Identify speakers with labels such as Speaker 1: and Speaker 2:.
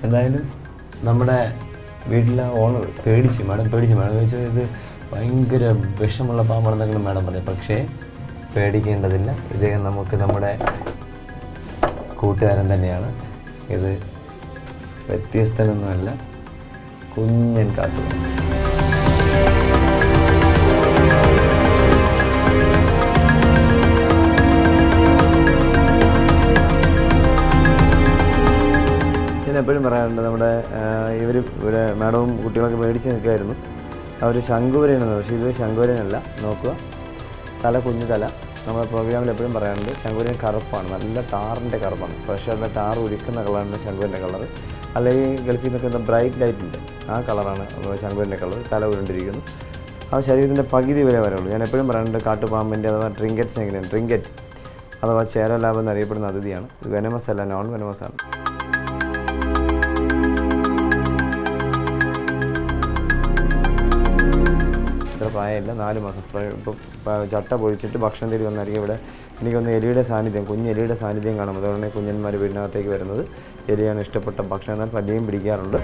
Speaker 1: എന്തായാലും നമ്മുടെ വീട്ടിലെ ഓണർ പേടിച്ചു, മാഡം ചോദിച്ചത് ഇത് ഭയങ്കര വിഷമുള്ള പാമ്പാണെന്നെങ്കിലും മാഡം പറഞ്ഞു. പക്ഷേ പേടിക്കേണ്ടതില്ല, ഇത് നമ്മുടെ കൂട്ടുകാരൻ തന്നെയാണ്. ഇത് വ്യത്യസ്തനൊന്നുമല്ല, കുഞ്ഞൻ കാട്ടുപാമ്പ്. ഞാൻ എപ്പോഴും പറയാറുണ്ട്, നമ്മുടെ ഇവിടെ മാഡവും കുട്ടികളൊക്കെ മേടിച്ച് നിൽക്കുമായിരുന്നു. അവർ ശംഖുവരനാണ്, പക്ഷേ ഇത് ശംഖുവരനല്ല. നോക്കുക, കുഞ്ഞു തല. നമ്മുടെ പ്രോഗ്രാമിൽ എപ്പോഴും പറയാറുണ്ട്, ശംഖുവരൻ കറുപ്പാണ്, നല്ല ടാറിൻ്റെ കറുപ്പാണ്. ഫ്രഷായിട്ടുള്ള ടാർ ഉരിക്കുന്ന കളറാണ് ശംഖുവരൻ്റെ കളർ. അല്ലെങ്കിൽ ഗൾഫിൽ നിൽക്കുന്ന ബ്രൈറ്റ് ലൈറ്റ് ഉണ്ട്, ആ കളറാണ് ശംഖുവരൻ്റെ കളർ. തല ഉരുണ്ടിരിക്കുന്നു. ആ ശരീരത്തിൻ്റെ പകുതി വരെ വരുള്ളൂ. ഞാൻ എപ്പോഴും പറയാറുണ്ട്, കാട്ടുപാമ്പിൻ്റെ അഥവാ ട്രിങ്കറ്റ്സ് എങ്ങനെയാണ്, ട്രിങ്കറ്റ് അഥവാ ചേരലാഭം എന്നറിയപ്പെടുന്ന അതിഥിയാണ്. ഇത് വെനമസ് അല്ല, നോൺ വെനമസ് ആണ്. ഇത്ര പ്രായമില്ല, 4 മാസം. ഇപ്പോൾ ചട്ട പൊഴിച്ചിട്ട് ഭക്ഷണം തേടി വന്നായിരിക്കും. ഇവിടെ എനിക്കൊന്ന് എലിയുടെ സാന്നിധ്യം, കുഞ്ഞ് എലിയുടെ സാന്നിധ്യം കാണാം. അതുകൊണ്ട് കുഞ്ഞന്മാർ വീടിനകത്തേക്ക് വരുന്നത്. എലിയാണ് ഇഷ്ടപ്പെട്ട ഭക്ഷണം, എന്നാൽ പല്ലിയും പിടിക്കാറുണ്ട്.